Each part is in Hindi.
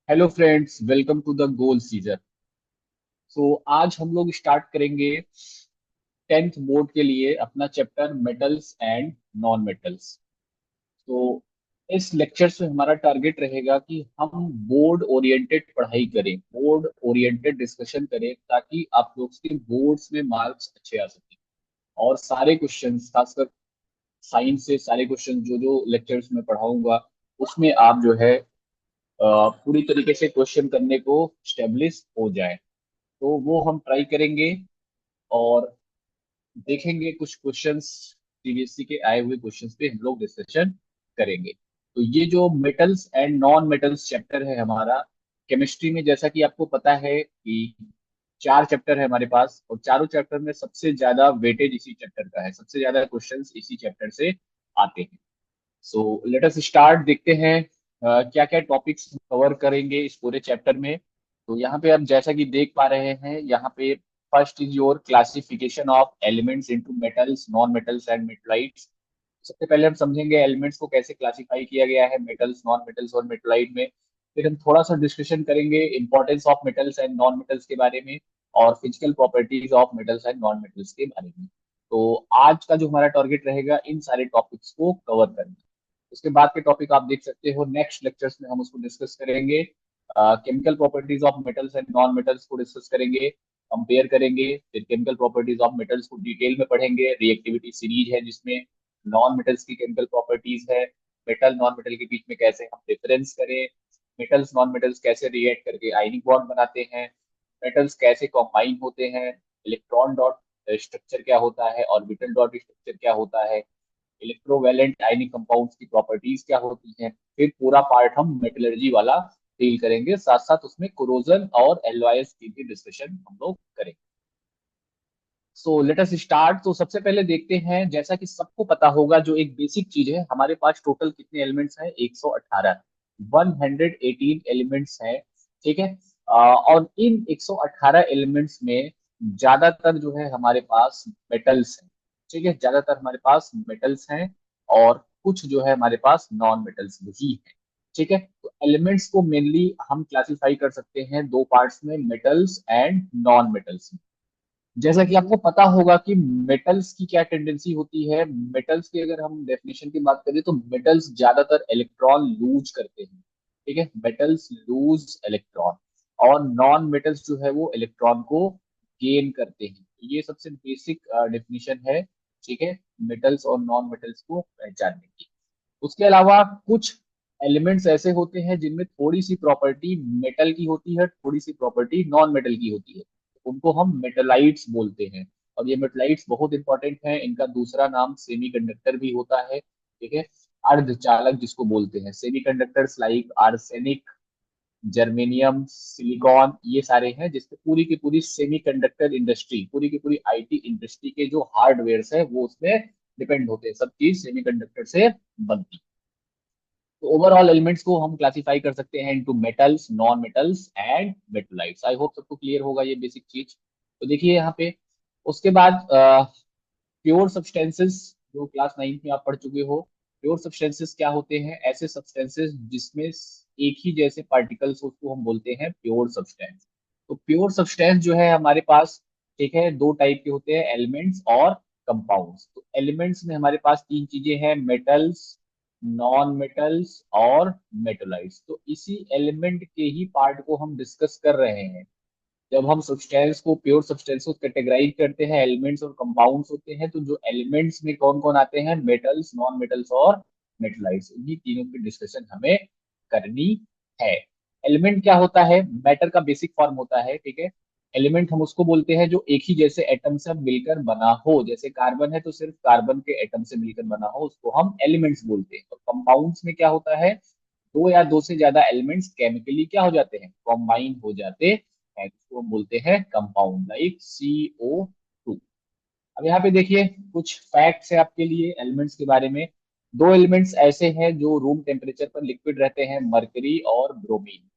Hello friends, welcome to the goal season. आज हम लोग स्टार्ट करेंगे 10th बोर्ड के लिए अपना chapter metals and non metals. तो इस लेक्चर से हमारा टारगेट रहेगा कि हम बोर्ड ओरिएंटेड पढ़ाई करें, बोर्ड ओरिएंटेड डिस्कशन करें, ताकि आप लोग के बोर्ड्स में मार्क्स अच्छे आ सके। और सारे क्वेश्चंस, खासकर साइंस से सारे क्वेश्चन जो जो लेक्चर्स में पढ़ाऊंगा उसमें आप जो है पूरी तरीके से क्वेश्चन करने को स्टेब्लिश हो जाए। तो वो हम ट्राई करेंगे और देखेंगे कुछ क्वेश्चंस, सीबीएसई के आए हुए क्वेश्चंस पे हम लोग डिस्कशन करेंगे। तो ये जो metals and non metals chapter है हमारा केमिस्ट्री में, जैसा कि आपको पता है कि चार चैप्टर है हमारे पास, और चारों चैप्टर में सबसे ज्यादा वेटेज इसी चैप्टर का है, सबसे ज्यादा क्वेश्चंस इसी चैप्टर से आते हैं। सो लेट अस स्टार्ट, देखते हैं क्या क्या टॉपिक्स कवर करेंगे इस पूरे चैप्टर में। तो यहाँ पे आप जैसा कि देख पा रहे हैं, यहाँ पे first is your classification of elements into metals, non metals and मेटलाइट्स। सबसे पहले हम समझेंगे एलिमेंट्स को कैसे क्लासिफाई किया गया है मेटल्स, नॉन मेटल्स और मेटलाइट में। फिर हम थोड़ा सा डिस्कशन करेंगे importance of metals and non metals के बारे में, और physical properties of metals and non metals के बारे में। तो आज का जो हमारा टारगेट रहेगा इन सारे टॉपिक्स को कवर करना। उसके बाद के टॉपिक आप देख सकते हो, नेक्स्ट लेक्चर्स में हम उसको डिस्कस करेंगे। Chemical properties of metals and non metals को डिस्कस करेंगे, कंपेयर करेंगे। फिर केमिकल प्रॉपर्टीज ऑफ मेटल्स को डिटेल में पढ़ेंगे, रिएक्टिविटी सीरीज है जिसमें नॉन मेटल्स की केमिकल प्रॉपर्टीज है, मेटल नॉन मेटल के बीच में कैसे हम डिफरेंस करें, मेटल्स नॉन मेटल्स कैसे रिएक्ट करके आयनिक बॉन्ड बनाते हैं, मेटल्स कैसे कंबाइन होते हैं, इलेक्ट्रॉन डॉट स्ट्रक्चर क्या होता है, ऑर्बिटल डॉट स्ट्रक्चर क्या होता है, इलेक्ट्रोवैलेंट आयनिक कंपाउंड्स की प्रॉपर्टीज क्या होती हैं। फिर पूरा पार्ट हम मेटलर्जी वाला डील करेंगे, साथ साथ उसमें कोरोजन और एलओआईएस की भी डिस्कशन हम लोग करेंगे। So let us start. तो सबसे पहले देखते हैं, जैसा कि सबको पता होगा, जो एक बेसिक चीज है, हमारे पास टोटल कितने एलिमेंट्स हैं? 118, 118 एलिमेंट्स हैं। ठीक है। और इन 118 एलिमेंट्स में ज्यादातर जो है हमारे पास मेटल्स हैं। ठीक है, ज्यादातर हमारे पास मेटल्स हैं, और कुछ जो है हमारे पास नॉन मेटल्स भी हैं। ठीक है, तो एलिमेंट्स को मेनली हम क्लासिफाई कर सकते हैं दो पार्ट्स में, मेटल्स एंड नॉन मेटल्स। जैसा कि आपको पता होगा कि मेटल्स की क्या टेंडेंसी होती है। मेटल्स की अगर हम डेफिनेशन की बात करें तो मेटल्स ज्यादातर इलेक्ट्रॉन लूज करते हैं। ठीक है, मेटल्स लूज इलेक्ट्रॉन, और नॉन मेटल्स जो है वो इलेक्ट्रॉन को गेन करते हैं। तो ये सबसे बेसिक डेफिनेशन है। ठीक है, मेटल्स और नॉन मेटल्स को पहचानने की। उसके अलावा कुछ एलिमेंट्स ऐसे होते हैं जिनमें थोड़ी सी प्रॉपर्टी मेटल की होती है, थोड़ी सी प्रॉपर्टी नॉन मेटल की होती है। उनको हम मेटलाइट्स बोलते हैं। और ये मेटलाइट्स बहुत इंपॉर्टेंट हैं, इनका दूसरा नाम सेमीकंडक्टर भी होता है। ठीक है, अर्धचालक जिसको बोलते हैं, semiconductors like arsenic, germanium, silicon, ये सारे हैं जिसपे पूरी की पूरी सेमीकंडक्टर इंडस्ट्री, पूरी की पूरी आईटी इंडस्ट्री के जो हार्डवेयर है वो उसमें डिपेंड होते हैं। सब चीज सेमीकंडक्टर से बनती है। तो ओवरऑल एलिमेंट्स को हम क्लासिफाई कर सकते हैं into metals, non metals and मेटलाइट्स। I hope सबको क्लियर होगा ये बेसिक चीज। तो देखिए यहाँ पे, उसके बाद प्योर सब्सटेंसेस, जो क्लास 9th में आप पढ़ चुके हो। प्योर सब्सटेंसेस क्या होते हैं? ऐसे सब्सटेंसेस जिसमें एक ही जैसे पार्टिकल्स, उसको हम बोलते हैं प्योर सब्सटेंस। तो प्योर सब्सटेंस जो है हमारे पास, ठीक है, दो टाइप के होते हैं, एलिमेंट्स और कंपाउंड्स। तो एलिमेंट्स में हमारे पास तीन चीजें हैं, मेटल्स, नॉन मेटल्स और मेटलाइट्स। तो इसी एलिमेंट के ही पार्ट को हम डिस्कस कर रहे हैं। जब हम सब्सटेंस को, प्योर सब्सटेंस को कैटेगराइज करते हैं, एलिमेंट्स और कंपाउंड्स होते हैं, तो जो एलिमेंट्स में कौन कौन आते हैं? मेटल्स, नॉन मेटल्स और मेटलाइट्स। इन्हीं तीनों की डिस्कशन हमें करनी है। एलिमेंट क्या होता है? मैटर का बेसिक फॉर्म होता है। ठीक है, एलिमेंट हम उसको बोलते हैं जो एक ही जैसे एटम से मिलकर बना हो। जैसे कार्बन है तो सिर्फ कार्बन के एटम से मिलकर बना हो, उसको हम एलिमेंट्स बोलते हैं। और कंपाउंड्स में क्या होता है? दो या दो से ज्यादा एलिमेंट्स केमिकली क्या हो जाते हैं? कॉम्बाइन हो जाते हैं, इसको हम बोलते हैं कंपाउंड, लाइक CO2। अब यहाँ पे देखिए, कुछ फैक्ट्स है आपके लिए एलिमेंट्स के बारे में। दो एलिमेंट्स ऐसे हैं जो रूम टेम्परेचर पर लिक्विड रहते हैं, मरकरी और ब्रोमीन।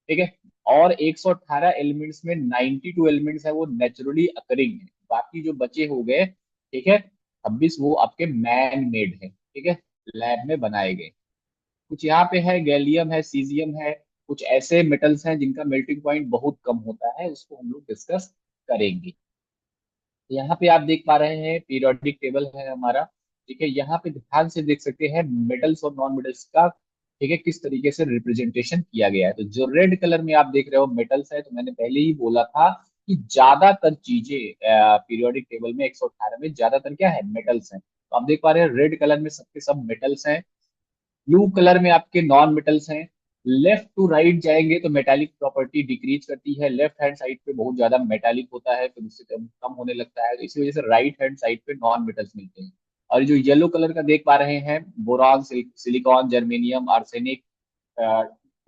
ठीक है, और 118 एलिमेंट्स में 92 एलिमेंट्स है वो नेचुरली अकरिंग है। बाकी जो बचे हो गए, ठीक है, 26, वो आपके मैन मेड है। ठीक है, लैब में बनाए गए। कुछ यहाँ पे है, गैलियम है, सीजियम है, कुछ ऐसे मेटल्स हैं जिनका मेल्टिंग पॉइंट बहुत कम होता है, उसको हम लोग डिस्कस करेंगे। यहाँ पे आप देख पा रहे हैं पीरियोडिक टेबल है हमारा। ठीक है, यहाँ पे ध्यान से देख सकते हैं मेटल्स और नॉन मेटल्स का, ठीक है, किस तरीके से रिप्रेजेंटेशन किया गया है। तो जो रेड कलर में आप देख रहे हो मेटल्स है, तो मैंने पहले ही बोला था कि ज्यादातर चीजें पीरियोडिक टेबल में 118 में ज्यादातर क्या है, मेटल्स हैं। तो आप देख पा रहे हैं रेड कलर में सबके सब मेटल्स हैं, ब्लू कलर में आपके नॉन मेटल्स हैं। लेफ्ट टू राइट जाएंगे तो मेटालिक प्रॉपर्टी डिक्रीज करती है, लेफ्ट हैंड साइड पे बहुत ज्यादा मेटालिक होता है, फिर उससे कम कम होने लगता है, तो इसी वजह से राइट हैंड साइड पे नॉन मेटल्स मिलते हैं। और जो येलो कलर का देख पा रहे हैं, boron, silicon, germanium, arsenic,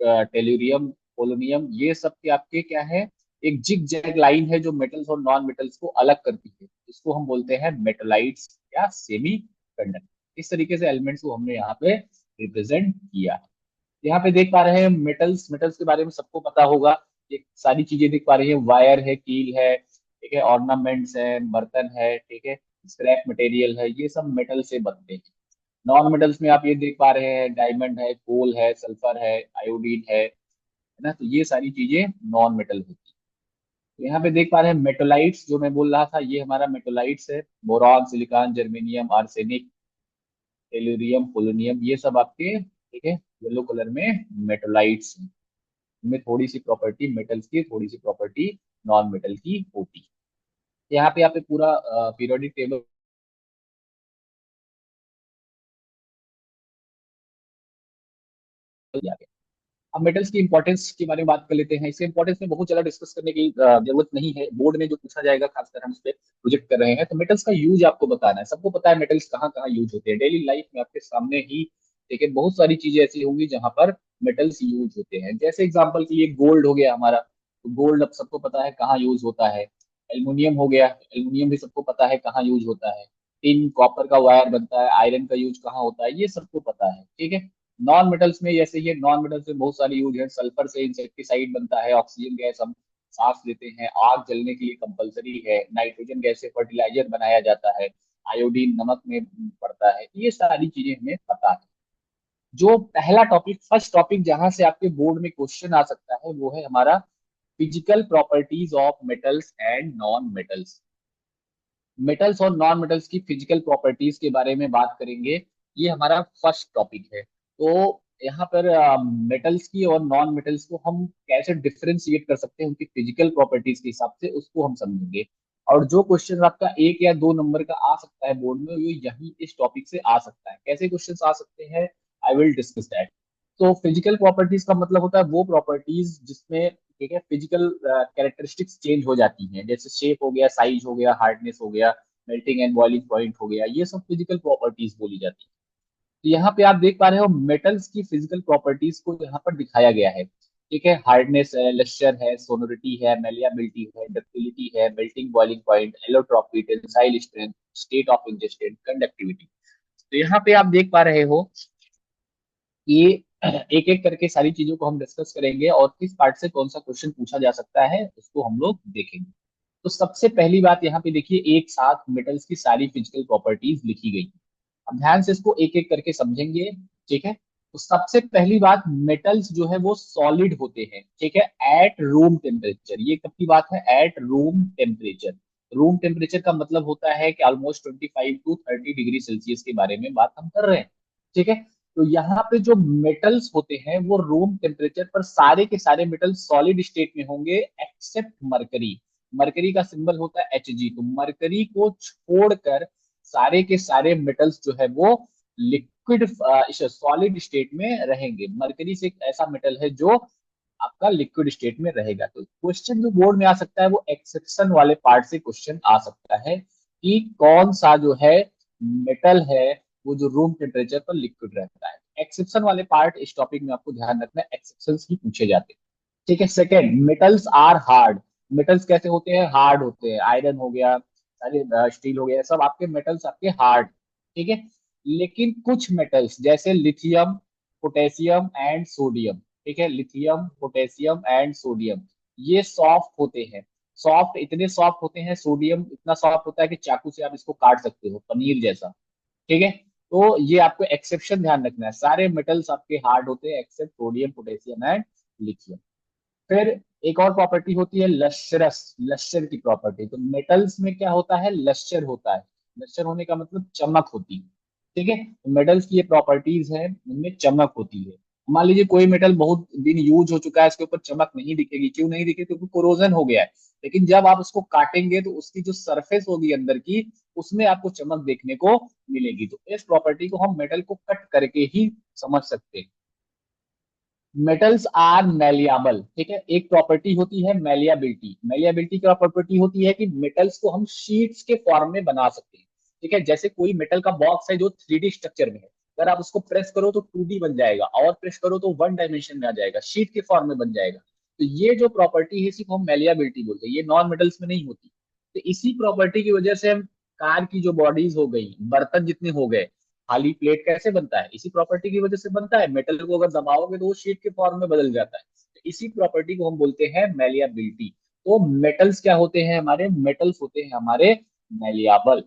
tellurium, polonium, ये सब के आपके क्या है, एक जिग जैग लाइन है जो मेटल्स और नॉन मेटल्स को अलग करती है, इसको हम बोलते हैं मेटलाइट्स या सेमी कंडक्टर। इस तरीके से एलिमेंट्स को हमने यहाँ पे रिप्रेजेंट किया है। यहाँ पे देख पा रहे हैं मेटल्स, मेटल्स के बारे में सबको पता होगा, ये सारी चीजें देख पा रही है, वायर है, कील है, ठीक है, ऑर्नामेंट्स है, बर्तन है, ठीक है, स्क्रैप मटेरियल है, ये सब मेटल से बनते हैं। नॉन मेटल्स में आप ये देख पा रहे हैं डायमंड है, कोल है, सल्फर है, आयोडीन है ना, तो ये सारी चीजें नॉन मेटल होती है। तो यहाँ पे देख पा रहे हैं मेटोलाइट्स, जो मैं बोल रहा था ये हमारा मेटोलाइट्स है, boron, silicon, germanium, arsenic, tellurium, polonium, ये सब आपके, ठीक है, येलो कलर में मेटोलाइट्स हैं। इनमें थोड़ी सी प्रॉपर्टी मेटल्स की, थोड़ी सी प्रॉपर्टी नॉन मेटल की होती है। यहाँ पे आप पूरा पीरियोडिक टेबल आ गया। अब मेटल्स की इंपॉर्टेंस के बारे में बात कर लेते हैं। इसके इंपॉर्टेंस में बहुत ज्यादा डिस्कस करने की जरूरत नहीं है, बोर्ड में जो पूछा जाएगा खासकर हम इस पे प्रोजेक्ट कर रहे हैं, तो मेटल्स का यूज आपको बताना है। सबको पता है मेटल्स कहाँ कहाँ यूज होते हैं डेली लाइफ में आपके सामने ही, देखिए बहुत सारी चीजें ऐसी होंगी जहां पर मेटल्स यूज होते हैं। जैसे एग्जांपल के लिए गोल्ड हो गया हमारा, तो गोल्ड अब सबको पता है कहाँ यूज होता है। एल्युमिनियम हो गया, एल्युमिनियम भी सबको पता है कहाँ यूज होता है। टिन, कॉपर का वायर बनता है, आयरन का यूज कहाँ होता है, ये सबको पता है, ठीक है। नॉन मेटल्स में जैसे ये नॉन मेटल्स में बहुत सारे यूज है, सल्फर से इंसेक्टिसाइड बनता है, ऑक्सीजन गैस हम सांस लेते हैं, आग जलने के लिए कंपलसरी है, नाइट्रोजन गैस से फर्टिलाइजर बनाया जाता है, आयोडीन नमक में पड़ता है, ये सारी चीजें हमें पता है। जो पहला टॉपिक, फर्स्ट टॉपिक जहां से आपके बोर्ड में क्वेश्चन आ सकता है, वो है हमारा physical properties of metals and non metals. Metals और नॉन मेटल्स की फिजिकल प्रॉपर्टीज के बारे में बात करेंगे, ये हमारा फर्स्ट टॉपिक है। तो यहाँ पर मेटल्स की और नॉन मेटल्स को हम कैसे डिफरेंशिएट कर सकते हैं उनकी फिजिकल प्रॉपर्टीज के हिसाब से, उसको हम समझेंगे। और जो क्वेश्चन आपका 1 या 2 नंबर का आ सकता है बोर्ड में, वो यही इस टॉपिक से आ सकता है। कैसे क्वेश्चन आ सकते हैं, आई विल डिस्कस दैट। तो फिजिकल प्रॉपर्टीज का मतलब होता है वो प्रॉपर्टीज जिसमें, ठीक है, फिजिकल कैरेक्टरिस्टिक्स चेंज हो जाती हैं, जैसे शेप हो गया, साइज हो गया, हार्डनेस हो गया, मेल्टिंग एंड बॉइलिंग पॉइंट हो गया, ये सब फिजिकल प्रॉपर्टीज बोली जाती है। तो यहाँ पे आप देख पा रहे हो मेटल्स की फिजिकल प्रॉपर्टीज को यहाँ पर दिखाया गया है, ठीक है। हार्डनेस है, लस्टर है, सोनोरिटी है, मेलियाबिलिटी है, डक्टिलिटी है, melting boiling point, allotropy, tensile strength, state of ingested conductivity. तो यहाँ पे आप देख पा रहे हो, ये एक एक करके सारी चीजों को हम डिस्कस करेंगे और किस पार्ट से कौन सा क्वेश्चन पूछा जा सकता है उसको हम लोग देखेंगे। तो सबसे पहली बात यहाँ पे देखिए, एक साथ मेटल्स की सारी फिजिकल प्रॉपर्टीज लिखी गई। अब ध्यान से इसको एक एक करके समझेंगे, ठीक है। तो सबसे पहली बात, मेटल्स जो है वो सॉलिड होते हैं, ठीक है, एट रूम टेम्परेचर। ये कब की बात है, at room temperature. Room temperature का मतलब होता है कि ऑलमोस्ट 25 to 30 डिग्री सेल्सियस के बारे में बात हम कर रहे हैं, ठीक है। तो यहाँ पे जो मेटल्स होते हैं वो रूम टेम्परेचर पर सारे के सारे मेटल सॉलिड स्टेट में होंगे, एक्सेप्ट मरकरी। मरकरी का सिंबल होता है Hg, तो मरकरी को छोड़कर सारे के सारे मेटल्स जो है वो लिक्विड सॉलिड स्टेट में रहेंगे। मरकरी से एक ऐसा मेटल है जो आपका लिक्विड स्टेट में रहेगा। तो क्वेश्चन जो बोर्ड में आ सकता है वो एक्सेप्शन वाले पार्ट से क्वेश्चन आ सकता है कि कौन सा जो है मेटल है वो जो रूम टेम्परेचर पर लिक्विड रहता है। एक्सेप्शन वाले पार्ट इस टॉपिक में आपको ध्यान रखना है, एक्सेप्शन ही पूछे जाते हैं, ठीक है। Second, metals are hard. Metals कैसे होते हैं, हार्ड होते हैं, आयरन हो गया, सारे स्टील हो गया, सब आपके मेटल्स आपके हार्ड, ठीक है। लेकिन कुछ मेटल्स जैसे लिथियम, पोटेशियम एंड सोडियम, ठीक है, लिथियम, पोटेशियम एंड सोडियम, ये सॉफ्ट होते हैं। सॉफ्ट, इतने सॉफ्ट होते हैं, सोडियम इतना सॉफ्ट होता है कि चाकू से आप इसको काट सकते हो, पनीर जैसा, ठीक है। तो ये आपको एक्सेप्शन ध्यान रखना है, सारे मेटल्स आपके हार्ड होते हैं except sodium, potassium and lithium. फिर एक और प्रॉपर्टी होती है लश्चरस, लश्चर की प्रॉपर्टी। तो मेटल्स में क्या होता है, लश्चर होता है। लश्चर होने का मतलब चमक होती है। ठीक है, तो मेटल्स की ये प्रॉपर्टीज है, उनमें चमक होती है। मान लीजिए कोई मेटल बहुत दिन यूज हो चुका है, इसके ऊपर चमक नहीं दिखेगी। क्यों नहीं दिखेगी? क्योंकि कोरोजन हो गया है। लेकिन जब आप उसको काटेंगे तो उसकी जो सरफेस होगी अंदर की, उसमें आपको चमक देखने को मिलेगी। तो इस प्रॉपर्टी को हम मेटल को कट करके ही समझ सकते हैं। Metals are malleable. ठीक है, एक प्रॉपर्टी होती है मेलियाबिलिटी। मेलियाबिलिटी क्या प्रॉपर्टी होती है कि मेटल्स को हम शीट्स के फॉर्म में बना सकते हैं। ठीक है, जैसे कोई मेटल का बॉक्स है जो 3D स्ट्रक्चर में है, अगर आप उसको प्रेस करो तो 2D बन जाएगा, और प्रेस करो तो वन डायमेंशन में आ जाएगा, शीट के फॉर्म में बन जाएगा। तो ये जो प्रॉपर्टी है इसी को हम मेलियाबिलिटी बोलते हैं। ये नॉन मेटल्स में नहीं होती। तो इसी प्रॉपर्टी की वजह से हम कार की जो बॉडीज हो गई, बर्तन जितने हो गए, खाली प्लेट कैसे बनता है? इसी प्रॉपर्टी की वजह से बनता है। मेटल को अगर दबाओगे तो वो शीट के फॉर्म में बदल जाता है। तो इसी प्रॉपर्टी को हम बोलते हैं मेलियाबिलिटी। तो मेटल्स क्या होते हैं हमारे? मेटल्स होते हैं हमारे मेलियाबल।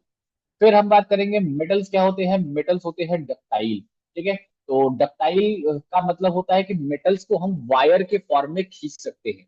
फिर हम बात करेंगे मेटल्स क्या होते हैं। मेटल्स होते हैं डक्टाइल। ठीक है, तो डक्टाइल का मतलब होता है कि मेटल्स को हम वायर के फॉर्म में खींच सकते हैं।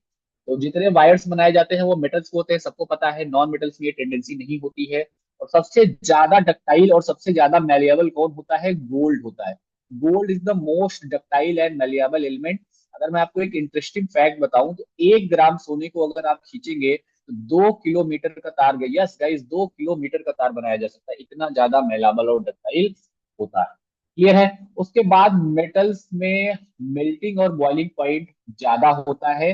तो जितने वायर्स बनाए जाते हैं वो मेटल्स को होते हैं, सबको पता है। नॉन मेटल्स में ये टेंडेंसी नहीं होती है। और सबसे ज्यादा डक्टाइल और सबसे ज्यादा मेलिएबल कौन होता है? गोल्ड होता है। Gold is the most ductile and malleable element. अगर मैं आपको एक इंटरेस्टिंग फैक्ट बताऊं तो 1 ग्राम सोने को अगर आप खींचेंगे तो 2 किलोमीटर का तार, यस गाइस, 2 किलोमीटर का तार बनाया जा सकता है। इतना ज्यादा मेलाबल और डक्टाइल होता है। क्लियर है? उसके बाद मेटल्स में मेल्टिंग और बॉइलिंग पॉइंट ज्यादा होता है,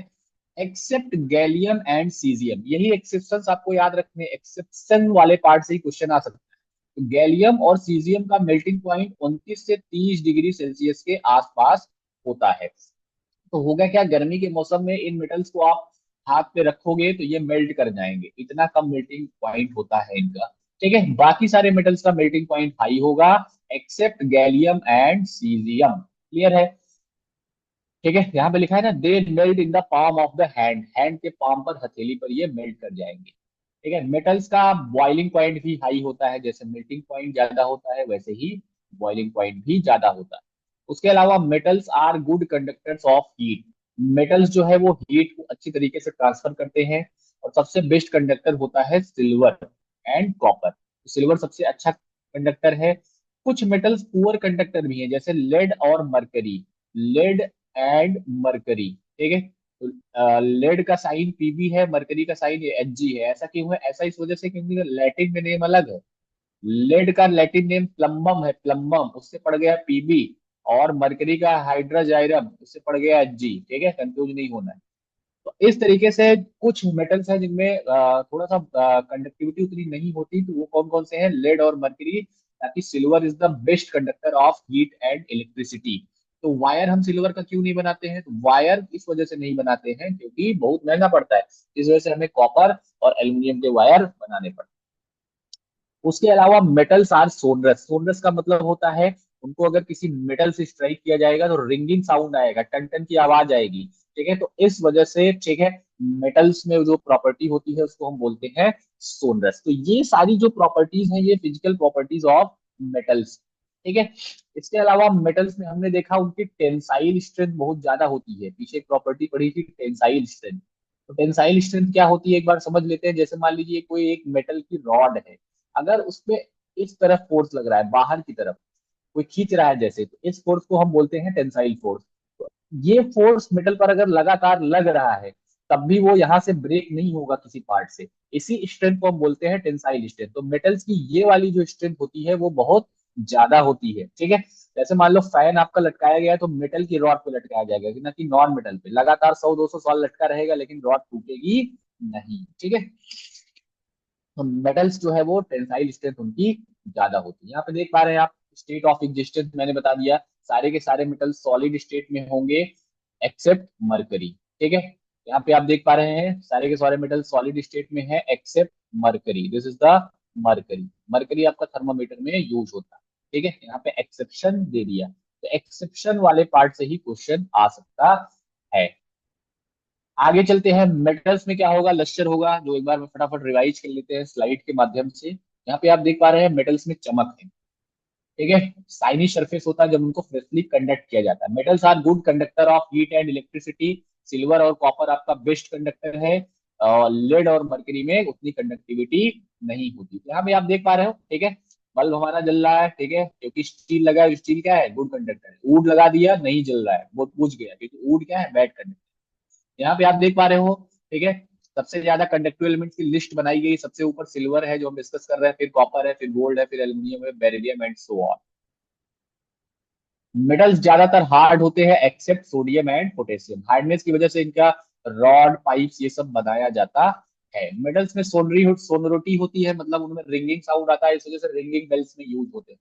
एक्सेप्ट गैलियम एंड सीजियम। यही एक्सेप्शंस आपको याद रखने, एक्सेप्शन वाले पार्ट से ही क्वेश्चन आ सकता है। तो गैलियम और सीजियम का मेल्टिंग पॉइंट 29 से 30 डिग्री सेल्सियस के आसपास होता है। तो होगा क्या, गर्मी के मौसम में इन मेटल्स को आप हाथ पे रखोगे तो ये मेल्ट कर जाएंगे। इतना कम मेल्टिंग पॉइंट होता है इनका। ठीक है, बाकी सारे मेटल्स का मेल्टिंग पॉइंट हाई होगा, except gallium and caesium. Clear है? ठीक है, यहाँ पे लिखा है ना, they melt in the palm of the hand. Hand के पाम पर, हथेली पर ये मेल्ट कर जाएंगे। ठीक है, मेटल्स का बॉइलिंग पॉइंट भी हाई होता है। जैसे मेल्टिंग पॉइंट ज्यादा होता है वैसे ही बॉइलिंग पॉइंट भी ज्यादा होता है। उसके अलावा metals are good conductors of heat. Metals जो है वो हीट को अच्छी तरीके से ट्रांसफर करते हैं। और सबसे बेस्ट कंडक्टर होता है सिल्वर एंड कॉपर। सिल्वर सबसे अच्छा कंडक्टर है। कुछ मेटल्स पुअर कंडक्टर भी हैं, जैसे लेड और मरकरी। Lead and mercury. ठीक है, तो लेड का साइन पीबी है, मरकरी का साइन एचजी है। ऐसा क्यों है? ऐसा इस वजह से क्योंकि लैटिन में नेम अलग है। लेड का लैटिन नेम प्लम्बम है, प्लम्बम, उससे पड़ गया पीबी। और मरकरी का हाइड्राजाइरम, उससे पड़ गया एचजी। ठीक है, कंफ्यूज नहीं होना है। तो इस तरीके से कुछ मेटल्स हैं जिनमें थोड़ा सा कंडक्टिविटी उतनी नहीं होती। तो वो कौन कौन से हैं? लेड और मर्क्यूरी। ताकि silver is the best conductor of heat and electricity. तो वायर हम सिल्वर का क्यों नहीं बनाते हैं? तो वायर इस वजह से नहीं बनाते हैं क्योंकि बहुत महंगा पड़ता है। इस वजह से हमें कॉपर और एल्यूमिनियम के वायर बनाने पड़ते हैं। उसके अलावा मेटल्स आर सोनरस। सोनरस का मतलब होता है उनको अगर किसी मेटल से स्ट्राइक किया जाएगा तो रिंगिंग साउंड आएगा, टन टन की आवाज आएगी। ठीक है, तो इस वजह से, ठीक है, मेटल्स में जो प्रॉपर्टी होती है उसको हम बोलते हैं सोनरस। तो ये सारी जो प्रॉपर्टीज हैं ये फिजिकल प्रॉपर्टीज ऑफ मेटल्स। ठीक है, इसके अलावा मेटल्स में हमने देखा उनकी टेंसाइल स्ट्रेंथ बहुत ज्यादा होती है। पीछे एक प्रॉपर्टी पढ़ी थी, टेंसाइल स्ट्रेंथ। तो टेंसाइल स्ट्रेंथ क्या होती है एक बार समझ लेते हैं। जैसे मान लीजिए कोई एक मेटल की रॉड है, अगर उसपे इस तरफ फोर्स लग रहा है, बाहर की तरफ कोई खींच रहा है जैसे, तो इस फोर्स को हम बोलते हैं टेंसाइल फोर्स। तो ये फोर्स मेटल पर अगर लगातार लग रहा है तब भी वो यहाँ से ब्रेक नहीं होगा किसी पार्ट से। इसी स्ट्रेंथ को हम बोलते हैं टेंसाइल स्ट्रेंथ। तो मेटल्स की ये वाली जो स्ट्रेंथ होती है वो बहुत ज्यादा होती है। ठीक है, जैसे मान लो फैन आपका लटकाया गया है तो मेटल की रॉड पे लटकाया जाएगा, कि ना कि नॉन मेटल पे। लगातार 100-200 साल लटका रहेगा लेकिन रॉड टूटेगी नहीं। ठीक है, तो मेटल्स जो है वो टेंसाइल स्ट्रेंथ उनकी ज्यादा होती है। यहाँ पे देख पा रहे हैं आप, स्टेट ऑफ एग्जिस्टेंस मैंने बता दिया। सारे के सारे मेटल सॉलिड स्टेट में होंगे एक्सेप्ट मरकरी। ठीक है, यहाँ पे आप देख पा रहे हैं सारे के सारे मेटल सॉलिड स्टेट में है except mercury. This is the mercury. Mercury आपका थर्मामीटर में यूज होता है। ठीक है, यहाँ पे एक्सेप्शन दे दिया। तो एक्सेप्शन वाले पार्ट से ही क्वेश्चन आ सकता है। आगे चलते हैं, मेटल्स में क्या होगा? लश्चर होगा, जो एक बार में फटाफट रिवाइज कर लेते हैं स्लाइड के माध्यम से। यहाँ पे आप देख पा रहे हैं मेटल्स में चमक है। ठीक है। साइनी सरफेस होता है जब उनको फ्रेशली कंडक्ट किया जाता है। Metals are good conductor of heat and electricity. Silver और कॉपर आपका बेस्ट कंडक्टर है। लेड और मरकरी में उतनी कंडक्टिविटी नहीं होती। यहाँ पे आप देख पा रहे हो, ठीक है। बल्ब हमारा जल रहा है, ठीक है, क्योंकि स्टील लगा है। स्टील क्या है, गुड कंडक्टर है। वुड लगा दिया, नहीं जल रहा है, वो बुझ गया, क्योंकि वुड क्या है, बैड कंडक्टर। यहाँ पे आप देख पा रहे हो, ठीक है। सबसे ज्यादा कंडक्टिव एलिमेंट्स की लिस्ट बनाई गई। सबसे ऊपर सिल्वर है जो हम डिस्कस कर रहे हैं, फिर कॉपर है, फिर गोल्ड है, फिर एल्यूमिनियम है, beryllium and so on. Metals ज्यादातर हार्ड होते हैं except sodium and potassium. Hardness की वजह से इनका रॉड, पाइप्स, ये सब बनाया जाता है। मेटल्स में सोनोरिटी होती है, मतलब उनमें रिंगिंग साउंड आता है, इस वजह से रिंगिंग बेल्स में यूज होते हैं।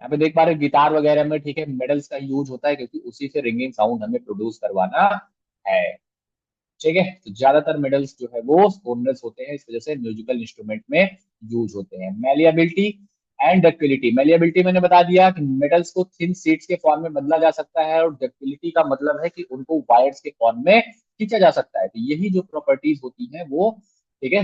यहाँ पे देख पा रहे हो गिटार वगैरह में, ठीक है, मेटल्स का यूज होता है, क्योंकि उसी से रिंगिंग साउंड हमें प्रोड्यूस करवाना है। ठीक है, तो ज्यादातर मेटल्स जो है वो स्टोनलेस होते हैं, इस वजह से म्यूजिकल इंस्ट्रूमेंट में यूज होते हैं। Malleability and ductility. मेलिएबिलिटी मैंने बता दिया कि मेटल्स को थिन शीट्स के फॉर्म में बदला जा सकता है, और डक्टिलिटी का मतलब है कि उनको वायर्स के फॉर्म में खींचा जा सकता है। तो यही जो प्रॉपर्टीज होती हैं वो, ठीक है,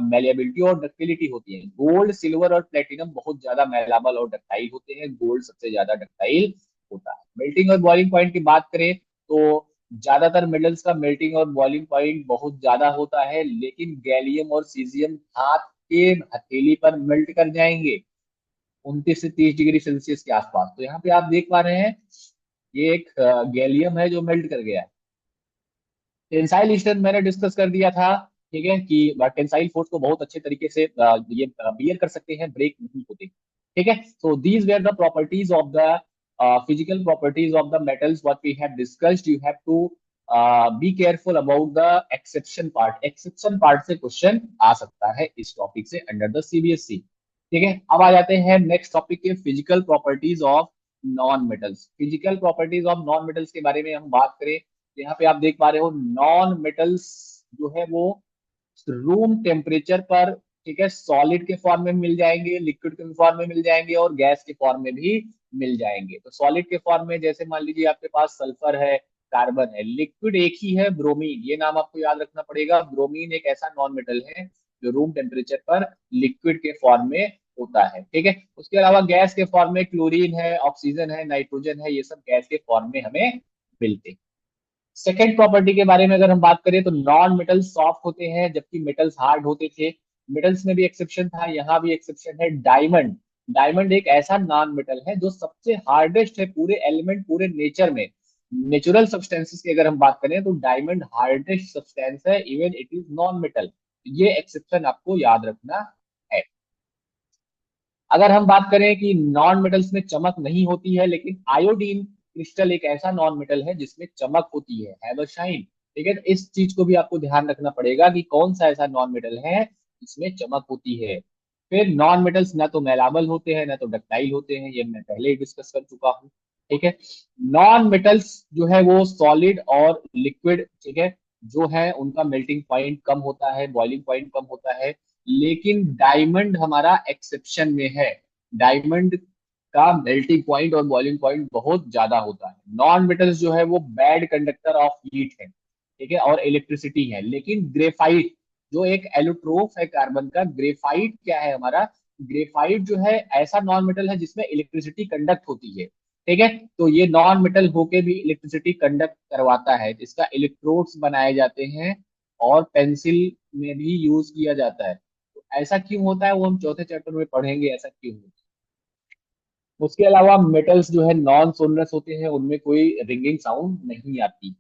मेलिएबिलिटी और डक्टिलिटी होती है। गोल्ड, सिल्वर और प्लेटिनम बहुत ज्यादा मेलाबल और डक्टाइल होते हैं। गोल्ड सबसे ज्यादा डक्टाइल होता है। मेल्टिंग और बॉइलिंग पॉइंट की बात करें तो ज्यादातर मेटल्स का मेल्टिंग और बॉइलिंग पॉइंट बहुत ज्यादा होता है, लेकिन गैलियम और सीजियम हाथ के हथेली पर मेल्ट कर जाएंगे 29 से 30 डिग्री सेल्सियस के आसपास। तो यहाँ पे आप देख पा रहे हैं, ये एक गैलियम है जो मेल्ट कर गया है। टेंसाइल स्ट्रेंथ मैंने डिस्कस कर दिया था, ठीक है, कि टेंसाइल फोर्स को बहुत अच्छे तरीके से ये बियर कर सकते हैं, ब्रेक नहीं होते। ठीक है, so these were the properties of the physical properties of the metals what we have discussed. You have to be careful about the exception part. Exception part से क्वेश्चन आ सकता है इस टॉपिक से अंडर द सीबीएसई। ठीक है, अब आ जाते हैं नेक्स्ट टॉपिक के, physical properties of non metals. Physical properties of non metals के बारे में हम बात करें, यहाँ पे आप देख पा रहे हो, नॉन मेटल्स जो है वो रूम टेम्परेचर पर, ठीक है, सॉलिड के फॉर्म में मिल जाएंगे, लिक्विड के फॉर्म में मिल जाएंगे, और गैस के फॉर्म में भी मिल जाएंगे। तो सॉलिड के फॉर्म में जैसे मान लीजिए आपके पास सल्फर है, कार्बन है। लिक्विड एक ही है, ब्रोमीन, ये नाम आपको याद रखना पड़ेगा। ब्रोमीन एक ऐसा नॉन मेटल है जो रूम टेम्परेचर पर लिक्विड के फॉर्म में होता है। ठीक है, उसके अलावा गैस के फॉर्म में क्लोरीन है, ऑक्सीजन है, नाइट्रोजन है, ये सब गैस के फॉर्म में हमें मिलते हैं। सेकेंड प्रॉपर्टी के बारे में अगर हम बात करें तो नॉन मेटल्स सॉफ्ट होते हैं जबकि मेटल्स हार्ड होते थे। मेटल्स में भी एक्सेप्शन था, यहाँ भी एक्सेप्शन है। डायमंड, डायमंड एक ऐसा नॉन मेटल है जो सबसे हार्डेस्ट है पूरे एलिमेंट, पूरे नेचर में। नेचुरल सब्सटेंसेस की अगर हम बात करें तो डायमंड हार्डेस्ट सब्सटेंस है, even it is non metal. ये एक्सेप्शन आपको याद रखना है। अगर हम बात करें कि नॉन मेटल्स में चमक नहीं होती है, लेकिन आयोडीन क्रिस्टल एक ऐसा नॉन मेटल है जिसमें चमक होती है, हैव अ शाइन। ठीक है, तो इस चीज को भी आपको ध्यान रखना पड़ेगा कि कौन सा ऐसा नॉन मेटल है जिसमें चमक होती है। फिर नॉन मेटल्स ना तो मेलाबल होते हैं ना तो डक्टाइल होते हैं, ये मैं पहले ही डिस्कस कर चुका हूँ। ठीक है, नॉन मेटल्स जो है वो सॉलिड और लिक्विड, ठीक है, जो है उनका मेल्टिंग पॉइंट कम होता है, बॉइलिंग पॉइंट कम होता है। लेकिन डायमंड हमारा एक्सेप्शन में है। डायमंड का मेल्टिंग पॉइंट और बॉइलिंग पॉइंट बहुत ज्यादा होता है। नॉन मेटल्स जो है वो बैड कंडक्टर ऑफ हीट है, ठीक है, और इलेक्ट्रिसिटी है। लेकिन ग्रेफाइट जो एक एलोट्रोप है कार्बन का, ग्रेफाइट क्या है हमारा, ग्रेफाइट जो है ऐसा नॉन मेटल है जिसमें इलेक्ट्रिसिटी कंडक्ट होती है। ठीक है, तो ये नॉन मेटल होके भी इलेक्ट्रिसिटी कंडक्ट करवाता है, तो इसका इलेक्ट्रोड्स बनाए जाते हैं और पेंसिल में भी यूज किया जाता है। तो ऐसा क्यों होता है वो हम चौथे चैप्टर में पढ़ेंगे, ऐसा क्यों होता है। उसके अलावा मेटल्स जो है नॉन सोनरस होते हैं, उनमें कोई रिंगिंग साउंड नहीं आती।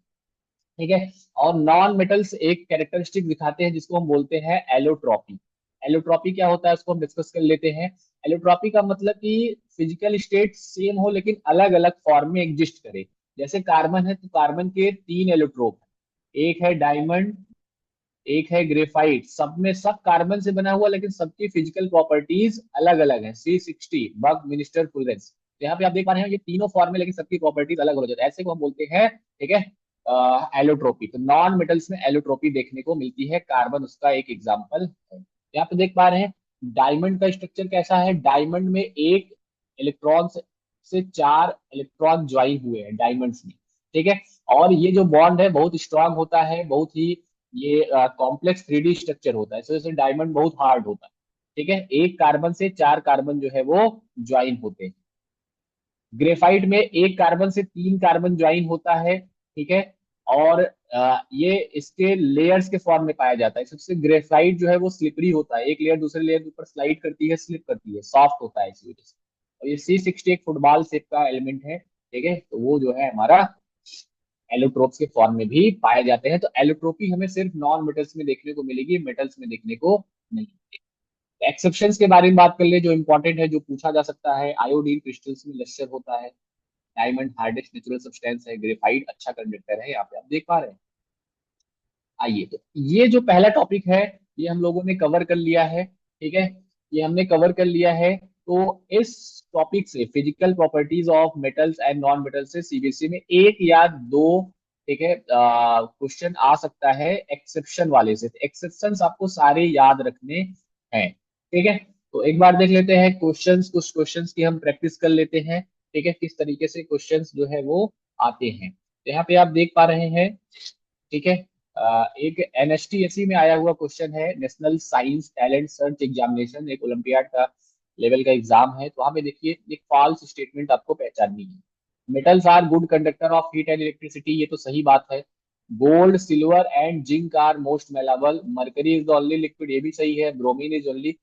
ठीक है, और नॉन मेटल्स एक कैरेक्टरिस्टिक दिखाते हैं जिसको हम बोलते हैं एलोट्रॉपी। एलोट्रॉपी क्या होता है उसको हम डिस्कस कर लेते हैं। एलोट्रॉपी का मतलब कि फिजिकल स्टेट सेम हो लेकिन अलग अलग फॉर्म में एग्जिस्ट करे। जैसे कार्बन है तो कार्बन के 3 एलोट्रोप, एक है डायमंड, एक है ग्रेफाइट, सब में सब कार्बन से बना हुआ, लेकिन सबकी फिजिकल प्रॉपर्टीज अलग अलग है। C60 बग मिनिस्टर फुलरेंस, यहाँ पे आप देख पा रहे हैं ये तीनों फॉर्म है लेकिन सबकी प्रॉपर्टीज अलग हो जाती है, ऐसे को हम बोलते हैं। ठीक है, एलोट्रोपी। तो नॉन मेटल्स में एलोट्रोपी देखने को मिलती है, कार्बन उसका एक एग्जाम्पल है। यहाँ पे देख पा रहे हैं डायमंड का स्ट्रक्चर कैसा है। डायमंड में एक इलेक्ट्रॉन से 4 इलेक्ट्रॉन ज्वाइन हुए हैं डायमंड्स में। ठीक है, और ये जो बॉन्ड है बहुत स्ट्रांग होता है, बहुत ही ये कॉम्प्लेक्स 3D स्ट्रक्चर होता है, इस वजह से डायमंड बहुत हार्ड होता है। ठीक है, एक कार्बन से 4 कार्बन जो है वो ज्वाइन होते हैं। ग्रेफाइट में एक कार्बन से तीन कार्बन ज्वाइन होता है, ठीक है। और ये इसके लेयर्स के फॉर्म में पाया जाता है। सबसे ग्रेफाइट जो है वो स्लिपरी होता है, एक लेयर दूसरे लेयर के ऊपर स्लाइड करती है, स्लिप करती है, सॉफ्ट होता है इसी वजह से। और ये C60 एक फुटबॉल शेप का एलिमेंट है, ठीक है। तो वो जो है हमारा एलोट्रोप्स के फॉर्म में भी पाए जाते हैं। तो एलोट्रोपी हमें सिर्फ नॉन मेटल्स में देखने को मिलेगी, मेटल्स में देखने को नहीं। एक्सेप्शंस के बारे में बात कर ले, जो इंपॉर्टेंट है, जो पूछा जा सकता है। आयोडीन क्रिस्टल्स में लश्यर होता है। डायमंड हार्डेस्ट नेचुरल सब्सटेंस है। ग्रेफाइट अच्छा कंडक्टर है, यहाँ पे आप देख पा रहे हैं। आइए, तो ये जो पहला टॉपिक है ये हम लोगों ने कवर कर लिया है, ठीक है। ये हमने कवर कर लिया है। तो इस टॉपिक से, physical properties of metals and non metals से, सीबीएसई में एक या दो, ठीक है, क्वेश्चन आ सकता है एक्सेप्शन वाले से। एक्सेप्शंस आपको सारे याद रखने हैं, ठीक है। तो एक बार देख लेते हैं क्वेश्चंस, कुछ क्वेश्चंस की हम प्रैक्टिस कर लेते हैं, ठीक है, किस तरीके से क्वेश्चंस जो है वो आते हैं। तो यहाँ पे आप देख पा रहे हैं, ठीक है। एक एनएसटीएससी में आया हुआ क्वेश्चन है, national science talent search examination, एक ओलंपियाड का लेवल का एग्जाम है। तो वहां पे देखिए एक फॉल्स स्टेटमेंट आपको पहचाननी है। Metals are good conductor of heat and electricity, ये तो सही बात है। Gold silver and zinc are most malleable, mercury is the only liquid, ये भी सही है। ब्रोमीन इज ओनली,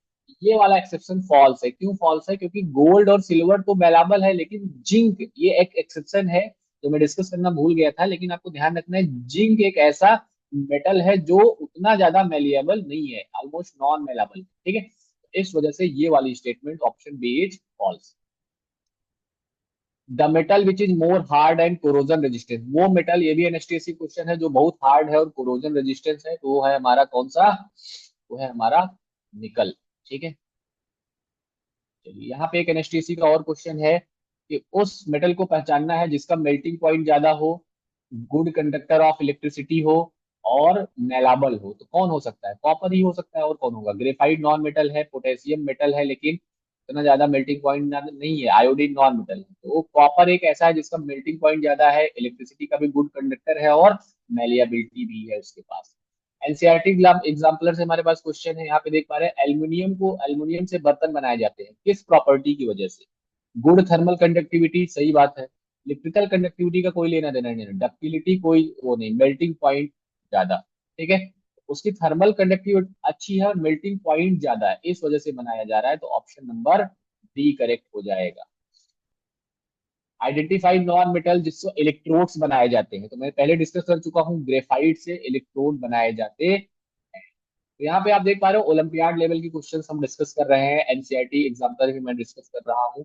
ये वाला एक्सेप्शन फॉल्स है। क्यों फॉल्स है? क्योंकि गोल्ड और सिल्वर तो मेलाबल है, लेकिन जिंक ये एक एक्सेप्शन है जो मैं डिस्कस करना भूल गया था। लेकिन आपको ध्यान रखना है, जिंक एक ऐसा मेटल है जो उतना ज्यादा मेलिएबल नहीं है, ऑलमोस्ट नॉन मेलाबल, ठीक है। इस वजह से ये वाली statement option B is false. The metal which is more hard and corrosion resistance, वो मेटल, ये भी एनएसटीएससी क्वेश्चन है, जो बहुत हार्ड है और कोरोजन रेजिस्टेंस है, तो वो है हमारा कौन सा? वो है हमारा निकल, ठीक है। चलिए, यहाँ पे एक एनएसटीसी का और क्वेश्चन है कि उस मेटल को पहचानना है जिसका मेल्टिंग पॉइंट ज्यादा हो, गुड कंडक्टर ऑफ इलेक्ट्रिसिटी हो, और मेलाबल हो। तो कौन हो सकता है? कॉपर ही हो सकता है, और कौन होगा? ग्रेफाइट नॉन मेटल है, पोटेशियम मेटल है, लेकिन इतना ज्यादा मेल्टिंग पॉइंट नहीं है। आयोडीन नॉन मेटल है, तो कॉपर एक ऐसा है जिसका मेल्टिंग पॉइंट ज्यादा है, इलेक्ट्रिसिटी का भी गुड कंडक्टर है, और मेलिएबिलिटी भी है उसके पास। एनसीईआरटी एग्जाम्पलर से हमारे पास क्वेश्चन है, यहाँ पे देख पा रहे हैं। एल्यूमिनियम से बर्तन बनाए जाते हैं, किस प्रॉपर्टी की वजह से? गुड थर्मल कंडक्टिविटी, सही बात है। इलेक्ट्रिकल कंडक्टिविटी का कोई लेना देना नहीं, डक्टिलिटी कोई वो नहीं, मेल्टिंग पॉइंट ज्यादा, ठीक है। उसकी थर्मल कंडक्टिविटी अच्छी है और मेल्टिंग पॉइंट ज्यादा है, इस वजह से बनाया जा रहा है। तो ऑप्शन नंबर डी करेक्ट हो जाएगा। आइडेंटिफाइड नॉन मेटल जिससे इलेक्ट्रोड्स बनाए जाते हैं, तो मैं पहले डिस्कस कर चुका हूँ, ग्रेफाइट से इलेक्ट्रोड बनाए जाते हैं। तो यहाँ पे आप देख पा रहे हो, ओलंपियाड लेवल की क्वेश्चंस हम डिस्कस कर रहे हैं, एनसीईआरटी एग्जाम्पल भी मैं डिस्कस कर रहा हूँ।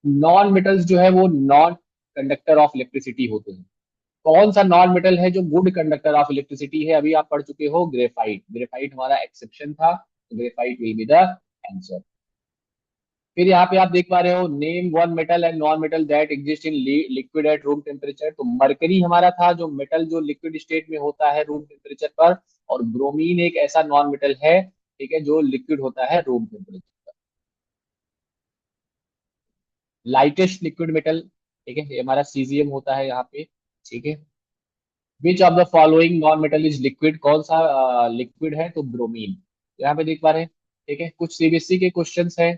नॉन मेटल्स जो है वो नॉन कंडक्टर ऑफ इलेक्ट्रिसिटी होते हैं। कौन सा नॉन मेटल है जो गुड कंडक्टर ऑफ इलेक्ट्रिसिटी है? अभी आप पढ़ चुके हो, ग्रेफाइट। ग्रेफाइट हमारा एक्सेप्शन था, तो graphite will be the answer. फिर यहाँ पे आप देख पा रहे हो, name one metal and non metal that exist in liquid at room temperature. तो मरकरी हमारा था जो मेटल जो लिक्विड स्टेट में होता है रूम टेम्परेचर पर, और ब्रोमीन एक ऐसा नॉन मेटल है, ठीक है, जो लिक्विड होता है रूम टेम्परेचर पर। लाइटेस्ट लिक्विड मेटल, ठीक है, ये हमारा सीजियम होता है यहाँ पे, ठीक है। विच of the following non metal is liquid, कौन सा लिक्विड है? तो ब्रोमीन। यहाँ पे देख पा रहे हैं, ठीक है। कुछ सीबीएसई के क्वेश्चंस हैं,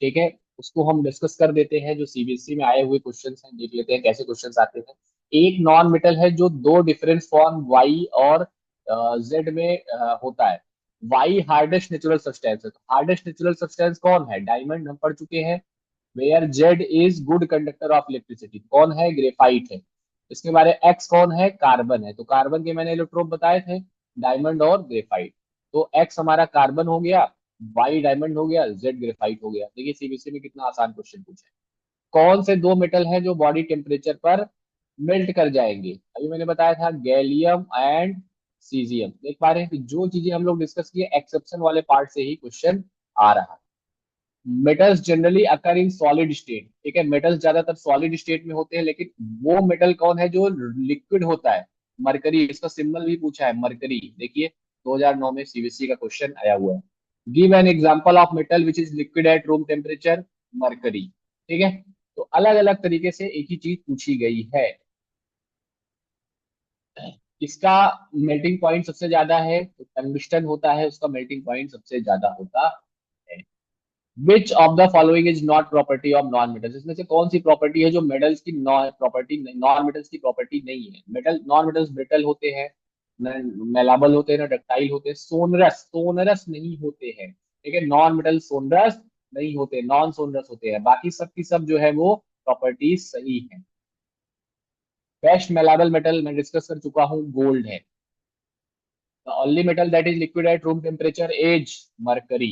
ठीक है, उसको हम डिस्कस कर देते हैं। जो सीबीएसई में आए हुए क्वेश्चंस हैं, देख लेते हैं कैसे क्वेश्चंस आते हैं। एक नॉन मेटल है जो दो डिफरेंट फॉर्म वाई और जेड में होता है। वाई हार्डेस्ट नेचुरल सब्सटेंस है, तो हार्डेस्ट नेचुरल सब्सटेंस कौन है? डायमंड, हम पढ़ चुके हैं। Where Z is good conductor of electricity, कौन है? ग्रेफाइट है। इसके बारे एक्स कौन है? कार्बन है। तो कार्बन के मैंने इलेक्ट्रोड बताए थे, डायमंड और ग्रेफाइट। तो एक्स हमारा कार्बन हो गया, वाई डायमंड हो गया, जेड ग्रेफाइट हो गया। देखिए सीबीएसई में कितना आसान क्वेश्चन पूछा है। कौन से दो मेटल हैं जो बॉडी टेम्परेचर पर मेल्ट कर जाएंगे? अभी मैंने बताया था, गैलियम एंड सीजियम। देख पा रहे हैं कि जो चीजें हम लोग डिस्कस किए, एक्सेप्शन वाले पार्ट से ही क्वेश्चन आ रहा है। Metals generally occur in solid state, ठीक है, मेटल्स ज्यादातर सॉलिड स्टेट में होते हैं, लेकिन वो मेटल कौन है जो लिक्विड होता है? मरकरी, इसका सिंबल भी पूछा है, मरकरी। देखिए 2009 में सीबीएसई का क्वेश्चन आया हुआ है। Give an example of metal which is liquid at room temperature, mercury, ठीक है। तो अलग अलग तरीके से एक ही चीज पूछी गई है। इसका मेल्टिंग पॉइंट सबसे ज्यादा है, तो टंगस्टन होता है, उसका मेल्टिंग पॉइंट सबसे ज्यादा होता है। विच of the following is not property of non metals, इसमें से कौन सी प्रॉपर्टी है जो मेटल्स की नॉन मेटल्स की प्रॉपर्टी नहीं है। मेटल नॉन मेटल्स ब्रिटल होते हैं, न मेलाबल होते हैं, ना डक्टाइल होते हैं, सोनरस सोनरस नहीं होते हैं। ठीक है, नॉन मेटल सोनरस नहीं होते, नॉन सोनरस होते हैं, बाकी सब की सब जो है वो प्रॉपर्टीज सही है। बेस्ट मेलाबल मेटल मैं डिस्कस कर चुका हूँ, गोल्ड है। The only metal that is liquid at room temperature is mercury.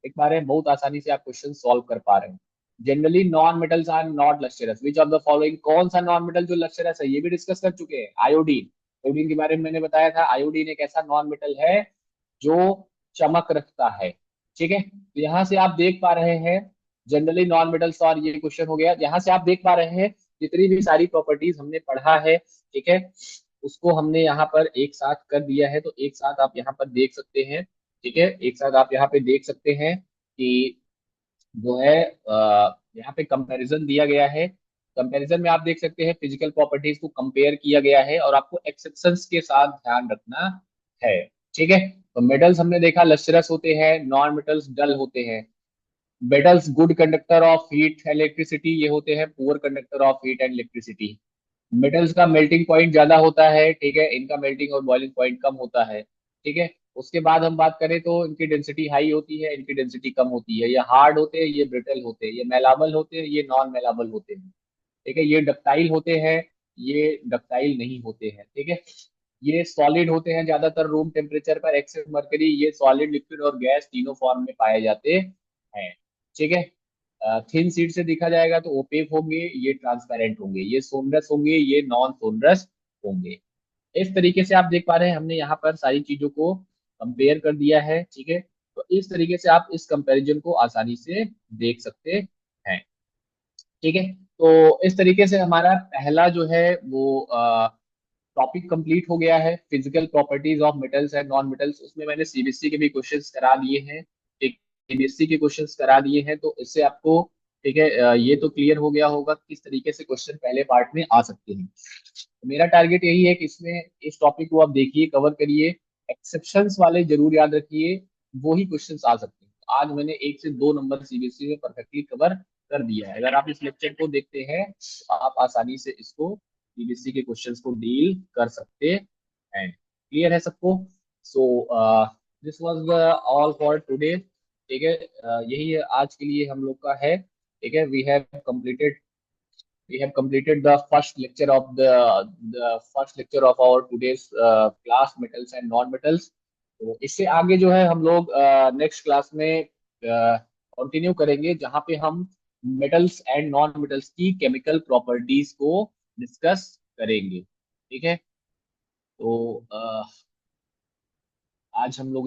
एक बार है, बहुत आसानी से आप क्वेश्चन सॉल्व कर पा रहे हैं। Generally non metals are not lustrous, which of the following, कौन सा नॉन मेटल जो लस्टरस है, ये भी डिस्कस कर चुके हैं। आयोडीन, आयोडीन के बारे में मैंने बताया था, आयोडीन एक ऐसा नॉन मेटल है जो चमक रखता है। ठीक है, तो यहाँ से आप देख पा रहे हैं जनरली नॉन मेटल्स, और ये क्वेश्चन हो गया। यहाँ से आप देख पा रहे हैं जितनी भी सारी प्रॉपर्टीज हमने पढ़ा है, ठीक है, उसको हमने यहाँ पर एक साथ कर दिया है। तो एक साथ आप यहाँ पर देख सकते हैं, ठीक है, एक साथ आप यहाँ पे देख सकते हैं कि जो है यहाँ पे कंपैरिजन दिया गया है। कंपैरिजन में आप देख सकते हैं फिजिकल प्रॉपर्टीज को कंपेयर किया गया है, और आपको एक्सेप्शंस के साथ ध्यान रखना है। ठीक है, तो मेटल्स हमने देखा लस्टरस होते हैं, नॉन मेटल्स डल होते हैं। Metals good conductor of heat electricity, ये होते हैं poor conductor of heat and electricity. Metals का मेल्टिंग पॉइंट ज्यादा होता है, ठीक है, इनका मेल्टिंग और बॉइलिंग पॉइंट कम होता है। ठीक है, उसके बाद हम बात करें तो इनकी डेंसिटी हाई होती है, इनकी डेंसिटी कम होती है। ये हार्ड होते हैं, ये ब्रिटल होते हैं, ये मेलाबल होते हैं, ये नॉन मेलाबल होते हैं। ठीक है, ये डक्टाइल होते हैं, ये डक्टाइल नहीं होते हैं। ठीक है, ये सॉलिड होते हैं ज्यादातर रूम टेम्परेचर पर एक्सेस मर्करी, ये सॉलिड लिक्विड और गैस तीनों फॉर्म में पाए जाते हैं। ठीक है, थिन सीट से देखा जाएगा तो ओपेक होंगे, ये ट्रांसपेरेंट होंगे, ये सोनरस होंगे, ये नॉन सोनरस होंगे। इस तरीके से आप देख पा रहे हैं हमने यहाँ पर सारी चीजों को कंपेयर कर दिया है। ठीक है, तो इस तरीके से आप इस कंपैरिजन को आसानी से देख सकते हैं। ठीक है, तो इस तरीके से हमारा पहला जो है वो टॉपिक कंप्लीट हो गया है, physical properties of metals and non metals. उसमें मैंने सीबीएसई के भी क्वेश्चंस करा दिए हैं, ठीक, सीबीएसई के क्वेश्चंस करा दिए हैं, तो इससे आपको, ठीक है, ये तो क्लियर हो गया होगा किस तरीके से क्वेश्चन पहले पार्ट में आ सकते हैं। तो मेरा टारगेट यही है कि इसमें इस टॉपिक को आप देखिए, कवर करिए, एक्सेप्शंस वाले जरूर याद रखिए, वो ही क्वेश्चंस आ सकते हैं। आज मैंने 1 से 2 नंबर सीबीएसई में परफेक्टली कवर कर दिया है। अगर आप इस लेक्चर को देखते हैं तो आप आसानी से इसको सीबीएसई के क्वेश्चंस को डील कर सकते हैं। क्लियर है सबको? So this was the all for today. ठीक है, यही है आज के लिए हम लोग का है। ठीक है, we have completed the first lecture of the first lecture of our today's class metals and non metals। तो इससे आगे जो है हम लोग नेक्स्ट क्लास में कंटिन्यू करेंगे, जहां पे हम मेटल्स एंड नॉन मेटल्स की केमिकल प्रॉपर्टीज को डिस्कस करेंगे। ठीक है, तो आज हम लोग